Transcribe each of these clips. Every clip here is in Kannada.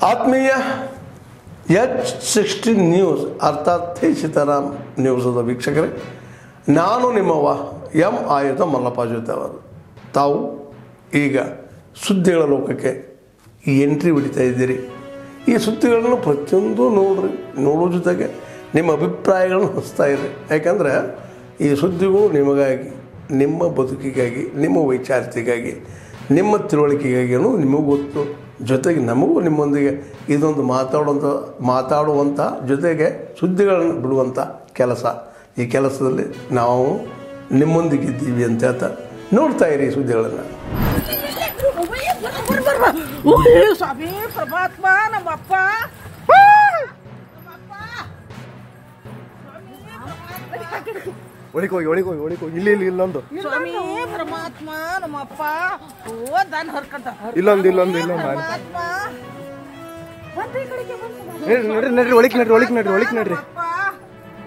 ಆತ್ಮೀಯ H16 ನ್ಯೂಸ್ ಅರ್ಥಾತ್ ಸೀತಾರಾಮ್ ನ್ಯೂಸದ ವೀಕ್ಷಕರೇ, ನಾನು ನಿಮ್ಮವ ಎಂ ಆಯುಧ ಮಲ್ಲಪ್ಪ ಜೊತೆ ಅವರು. ತಾವು ಈಗ ಸುದ್ದಿಗಳ ಲೋಕಕ್ಕೆ ಎಂಟ್ರಿ ಹೊಡಿತಾ ಇದ್ದೀರಿ. ಈ ಸುದ್ದಿಗಳನ್ನು ಪ್ರತಿಯೊಂದು ನೋಡೋ ಜೊತೆಗೆ ನಿಮ್ಮ ಅಭಿಪ್ರಾಯಗಳನ್ನು ಹಂಚ್ತಾ ಇರಿ. ಯಾಕಂದರೆ ಈ ಸುದ್ದಿಗಳು ನಿಮಗಾಗಿ, ನಿಮ್ಮ ಬದುಕಿಗಾಗಿ, ನಿಮ್ಮ ವೈಚಾರಿಕೆಗಾಗಿ, ನಿಮ್ಮ ತಿಳುವಳಿಕೆಗಾಗಿಯೂ ನಿಮಗೂ ಗೊತ್ತು. ಜೊತೆಗೆ ನಮಗೂ ನಿಮ್ಮೊಂದಿಗೆ ಇದೊಂದು ಮಾತಾಡುವಂಥ ಜೊತೆಗೆ ಸುದ್ದಿಗಳನ್ನು ಬಿಡುವಂಥ ಕೆಲಸ. ಈ ಕೆಲಸದಲ್ಲಿ ನಾವು ನಿಮ್ಮೊಂದಿಗಿದ್ದೀವಿ ಅಂತ ಹೇಳ್ತಾ ನೋಡ್ತಾ ಇರಿ ಈ ಸುದ್ದಿಗಳನ್ನು. ಸ್ವಾಮಿ ಪರಮಾತ್ಮ ನಮ್ಮಪ್ಪ ಒಳಿಕೋಗಿ ಇಲ್ಲಿ ಇಲ್ಲೊಂದು ಸ್ವಾಮಿ ಪರಮಾತ್ಮ ನಮ್ಮಪ್ಪ ದಾನ ಹರ್ಕಂತ ಇಲ್ಲೊಂದು ಪರಮಾತ್ಮ ನಡ್ರಿ ಒಳಿಕ್ ನಡ್ರಿ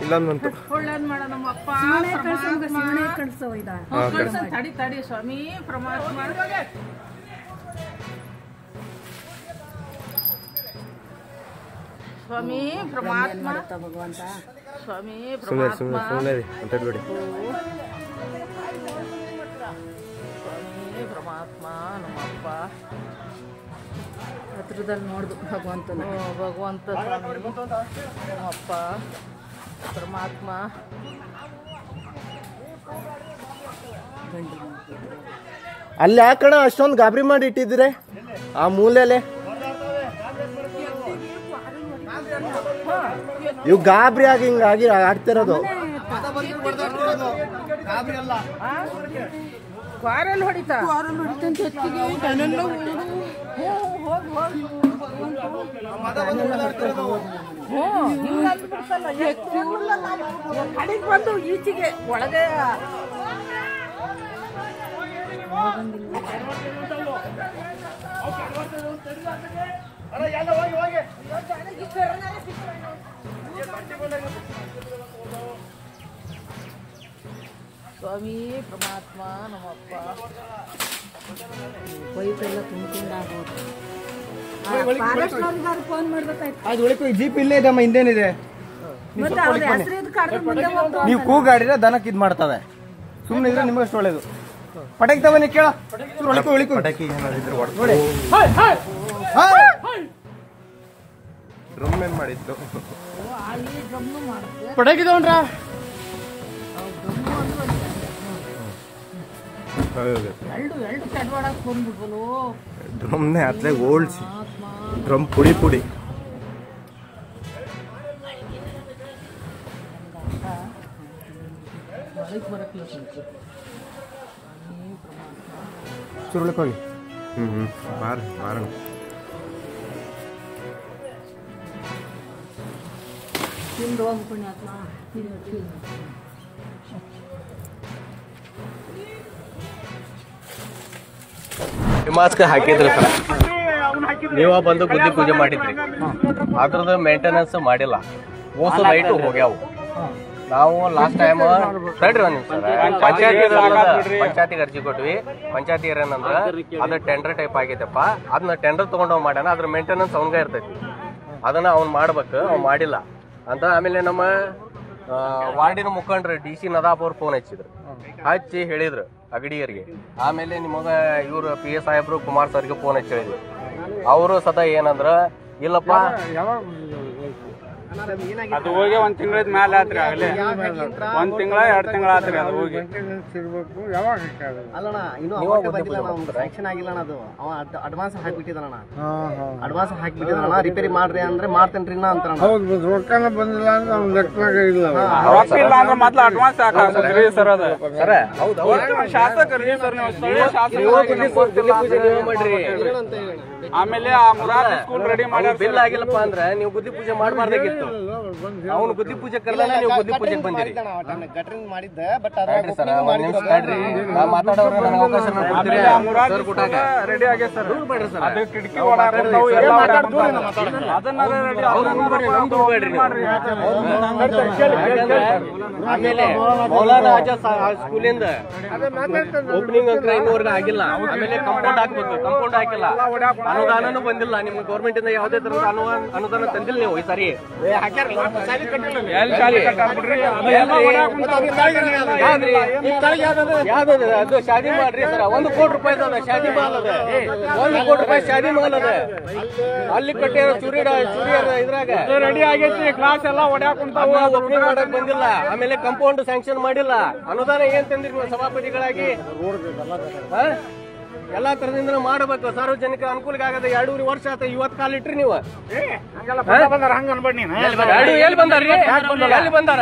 ಇಲ್ಲೊಂದಂತು ಒಳ್ಳೇದ್ ಮಾಡ ನಮ್ಮಪ್ಪ ತಡಿ ಸ್ವಾಮಿ ಪರಮಾತ್ಮ ಸ್ವಾಮಿ ಪರಮಾತ್ಮ ಭಗವಂತ ಸ್ವಾಮಿ ಪರಮಾತ್ಮ ಸ್ವಾಮಿ ಪರಮಾತ್ಮ ನಮ್ಮಪ್ಪ ಹತ್ರದಲ್ಲಿ ನೋಡ್ದು ಭಗವಂತ ನಮ್ಮಪ್ಪ ಪರಮಾತ್ಮ ಅಲ್ಲಿ ಯಾಕಣ ಅಷ್ಟೊಂದು ಗಾಬರಿ ಮಾಡಿ ಇಟ್ಟಿದ್ರೆ ಆ ಮೂಲೆಲೆ ಇವು ಗಾಬರಿ ಆಗಿ ಹಿಂಗಾಗಿ ಆಡ್ತಿರೋದು. ಕ್ವಾರಲ್ಲಿ ಹೊಡಿತಾ ಕಡೆಗೆ ಬಂದು ಈಚೆಗೆ ಒಳಗೆ ಸ್ವಾಮಿ ಪರಮಾತ್ಮ ನಮ್ಮಪ್ಪ ಪೈಪೆಲ್ಲ ತುಂಬಿಕೊಂಡಾಗೋದು. ಫೋನ್ ಮಾಡ್ಬೇಕಾಯ್ತು. ಅದು ಒಳಗೆ ಜೀಪ್ ಇಲ್ಲೇ ಇದಮ್ಮ, ಹಿಂದೇನಿದೆ. ನೀವು ಕೂಗಾಡಿದ್ರೆ ದನಕ್ಕೆ ಇದ್ ಮಾಡ್ತವೆ. ಸುಮ್ಮನೆ ಇದ್ರೆ ನಿಮಗಷ್ಟು ಒಳ್ಳೇದು. ಪಟಾಕಿ ತಗೊಂಡು ಕೇಳ ಡ್ರಮ್ ಏನ್ ಮಾಡಿತ್ತು ಪಟಾಕಿ ತಗೊಂಡ್ರ ಡ್ರಮ್ನೇ ಅತ್ಲೆ ಓಲ್ಸಿ ಡ್ರಮ್ ಪುಡಿ ಸುರುಳಿಕೋಗಿ ಮಾರೋಣ. ಮಾಸ್ಕ್ ಹಾಕಿದ್ರಿ ಸರ್, ನೀವ ಬಂದು ಗುದ್ದಿ ಪೂಜೆ ಮಾಡಿದ್ರಿ, ಅದ್ರದ್ದು ಮೇಂಟೆನೆನ್ಸ್ ಮಾಡಿಲ್ಲ. ಓಸು ಲೈಟು ಹೋಗ್ಯಾವು. ನಾವು ಲಾಸ್ಟ್ ಟೈಮ್ ತಡ್ರಿ ಒಂದ್ ನಿಮಿಷ ಪಂಚಾಯತಿಗೆ ಅರ್ಜಿ ಕೊಟ್ವಿ. ಪಂಚಾಯತಿ ಏನಂದ್ರ ಅದು ಟೆಂಡರ್ ಟೈಪ್ ಆಗೈತಪ್ಪ, ಅದನ್ನ ಟೆಂಡರ್ ತಗೊಂಡ್ ಮಾಡ್ಯಾನ, ಅದ್ರ ಮೇಂಟೆನೆನ್ಸ್ ಅವನ್ಗ ಇರ್ತೈತಿ, ಅದನ್ನ ಅವ್ನ್ ಮಾಡ್ಬೇಕು, ಅವ್ ಮಾಡಿಲ್ಲ ಅಂತ. ಆಮೇಲೆ ನಮ್ಮ ವಾರ್ಡಿನ ಮುಖಂಡ್ರು DC ನದಾಪ್ ಅವ್ರು ಫೋನ್ ಹಚ್ಚಿ ಹೇಳಿದ್ರು ಅಗಡಿಯರಿಗೆ. ಆಮೇಲೆ ನಿಮಗ ಇವ್ರು PS ಸಾಹೇಬ್ರು ಕುಮಾರ್ ಸರ್ಗೆ ಫೋನ್ ಹಚ್ಚಿ ಹೇಳಿದ್ರು. ಅವರು ಸದಾ ಏನಂದ್ರ ಇಲ್ಲಪ್ಪ ಅದು ಹೋಗಿ 1 ತಿಂಗಳ ಮ್ಯಾಲ ಆತ್ರಿ, ಆಗಲೇ 1 ತಿಂಗಳ 2 ತಿಂಗಳ ಆತ್ರಿ ಅದು ಹೋಗಿ. ಅಲ್ಲಣ್ಣ ಇನ್ನು ಸ್ಯಾಂಕ್ಷನ್ ಆಗಿಲ್ಲ ಅದು. ಅವ ಅಡ್ವಾನ್ಸ್ ಹಾಕ್ಬಿಟ್ಟಿದ್ದಾನ, ರಿಪೇರಿ ಮಾಡ್ರಿ ಅಂದ್ರೆ ಮಾಡ್ತೇನ್ರಿ ಅಂತಾನ. ರೊಕ್ಕನ ಬಂದಿಲ್ಲ ಅಂದ್ರೆ ಅವ್ನ ಲೆಕ್ಕನಾಗ ಇಲ್ಲ. ರೊಕ್ಕ ಇಲ್ಲ ಅಂದ್ರೆ ಮೊದ್ಲು ಅಡ್ವಾನ್ಸ್ ಹಾಕ್ರಿ ಸರ್. ಅದು ಶಾಸಕರಿ ಸರ್, ನೀವು ಸ್ಥಳೀಯ ಆಮೇಲೆ ಆ ಮುರಾದ್ ಸ್ಕೂಲ್ ರೆಡಿ ಮಾಡಿ ಬಿಲ್ ಆಗಿಲ್ಲಪ್ಪ ಅಂದ್ರೆ ನೀವು ಬುದ್ಧಿ ಪೂಜೆ ಮಾಡಬಾರ್ದಾಗಿತ್ತು. ಅವನು ಬುದ್ಧಿ ಪೂಜೆ ಕರೆದ ನೀವು ಬುದ್ಧಿ ಪೂಜೆಗೆ ಬಂದಿರಿ. ಗಟ್ರಿನ್ ಮಾಡಿದ್ದ ಬಟ್ ಮಾತಾಡೋರು ನನಗೆ ಅವಕಾಶ ರೆಡಿ ಆಗಿದೆ ಸರ್. ಅದು ಕಿಟಕಿ ಆಮೇಲೆ ಮೌಲಾನಾ ಆಜಾದ್ ಸ್ಕೂಲಿಂದ ಓಪನಿಂಗ್ ಅಂತ ಇನ್ನೂವರೆಗೆ ಆಗಿಲ್ಲ. ಆಮೇಲೆ ಕಂಪೌಂಡ್ ಹಾಕ್ಬೇಕು, ಕಂಪೌಂಡ್ ಹಾಕಿಲ್ಲ. ಅನುದಾನನೂ ಬಂದಿಲ್ಲ. ನಿಮ್ಗೆ ಗೌರ್ಮೆಂಟ್ ಇಂದ ಯಾವುದೇ ತರದ ಅನುದಾನ ತಂದಿಲ್ಲ ನೀವು ಈ ಸಾರಿ. ಅದು ಶಾದಿ ಮಾಡ್ರಿ ಸರ್. 1 ಕೋಟಿ ರೂಪಾಯಿ ಅದ ಶಾದಿ ಮಾಲ್ ಅದ. 1 ಕೋಟಿ ರೂಪಾಯಿ ಶಾದಿ ಮಾಲ್ ಅದ. ಅಲ್ಲಿ ಕಟ್ಟಿರೋ ಚೂರಿ ಇದ್ರಾಗ ರೆಡಿ ಆಗೈತಿ. ಕ್ಲಾಸ್ ಎಲ್ಲ ಓಪನಿಂಗ್ ಮಾಡಕ್ ಬಂದಿಲ್ಲ. ಆಮೇಲೆ ಕಂಪೌಂಡ್ ಸ್ಯಾಂಕ್ಷನ್ ಮಾಡಿಲ್ಲ. ಅನುದಾನ ಏನ್ ತಂದ್ರಿ ನೀವು ಸಭಾಪತಿಗಳಾಗಿ? ಎಲ್ಲಾ ತರದಿಂದ ಮಾಡಬೇಕು. ಸಾರ್ವಜನಿಕ ಅನುಕೂಲಕ್ಕೆ ಆಗದ 2.5 ವರ್ಷ ಆತ. ಇವತ್ತು ಕಾಲಿಟ್ರಿ ನೀವು. ಹಂಗ ಅನ್ಬೇಡಿ ನೀನು. ಎಲ್ಲಿ ಬಂದಾರ್ರಿ? ಎಲ್ಲಿ ಬಂದಾರ?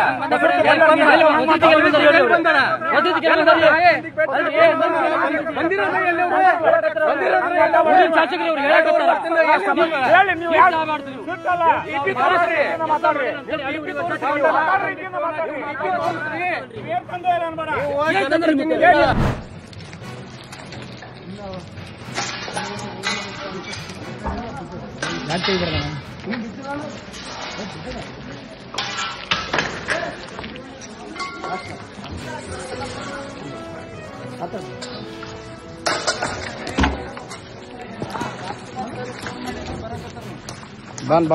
ಬಾನ್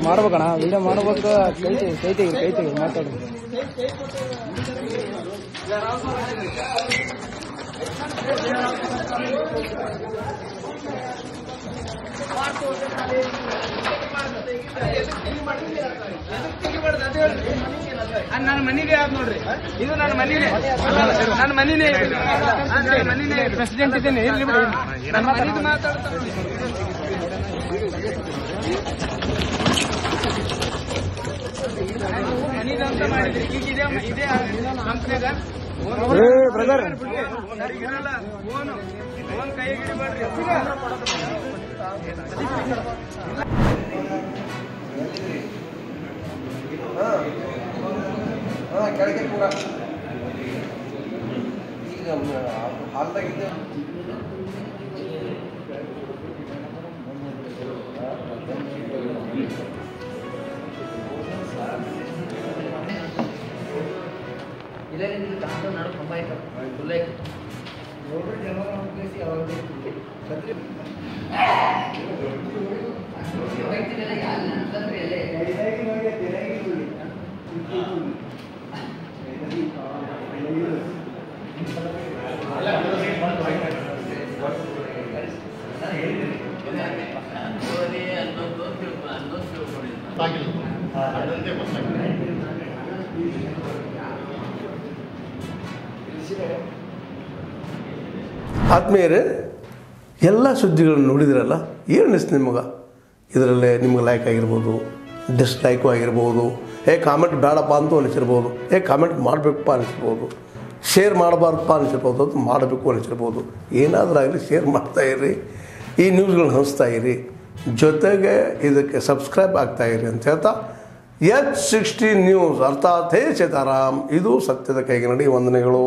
ಮಾಡ್ಬೇಕಣ್ಣ. ವಿಡಿಯೋ ಮಾಡ್ಬೇಕು. ಕೈ ತೆಗಿ ಮಾತಾಡ್ರಿ. ನನ್ನ ಮನೇಲಿ ಯಾವ್ದು ನೋಡ್ರಿ, ಇದು ನನ್ನ ಮನೇಲಿ, ನನ್ನ ಮನೇಲಿ ಪ್ರೆಸಿಡೆಂಟ್ ಇದ್ದೇನೆ. ಇಲ್ಲಿ ನನ್ನ ಮನೇದು ಮಾತಾಡ್ತಾರೆ. ಮನೇದಂತ ಮಾಡಿದ್ರಿ. ಈಗ ಇದೇ ಕಂಪ್ನಿಗ ಬ್ರದರ್ ಫೋನ್ ಕೈಗೆ ಮಾಡ್ರಿ. ಕೆಳಗೆ ಕೂಡ ಈಗ ಹಾಲ್ದಾಗಿದ್ದೆ. ಆತ್ಮೀಯರೇ, ಎಲ್ಲ ಸುದ್ದಿಗಳನ್ನು ನೋಡಿದ್ರಲ್ಲ, ಏನು ಅನಿಸ್ತು ನಿಮಗೆ? ಇದರಲ್ಲೇ ನಿಮ್ಗೆ ಲೈಕ್ ಆಗಿರ್ಬೋದು, ಡಿಸ್ಲೈಕು ಆಗಿರ್ಬೋದು, ಕಾಮೆಂಟ್ ಬೇಡಪ್ಪ ಅಂತೂ ಅನಿಸಿರ್ಬೋದು, ಕಾಮೆಂಟ್ ಮಾಡಬೇಕಪ್ಪ ಅನಿಸಿರ್ಬೋದು, ಶೇರ್ ಮಾಡಬಾರ್ದಪ್ಪ ಅನಿಸಿರ್ಬೋದು, ಅದು ಮಾಡಬೇಕು ಅನಿಸಿರ್ಬೋದು. ಏನಾದರೂ ಆಗಲಿ ಶೇರ್ ಮಾಡ್ತಾಯಿರಿ, ಈ ನ್ಯೂಸ್ಗಳನ್ನ ಹಂಚ್ತಾ ಇರಿ, ಜೊತೆಗೆ ಇದಕ್ಕೆ ಸಬ್ಸ್ಕ್ರೈಬ್ ಆಗ್ತಾಯಿರಿ ಅಂತ ಹೇಳ್ತಾ H16 ನ್ಯೂಸ್ ಅರ್ಥಾತ್ ಹೇ ಸೀತಾರಾಮ್, ಇದು ಸತ್ಯದ ಕೈಗೆ ನಡಿ. ವಂದನೆಗಳು.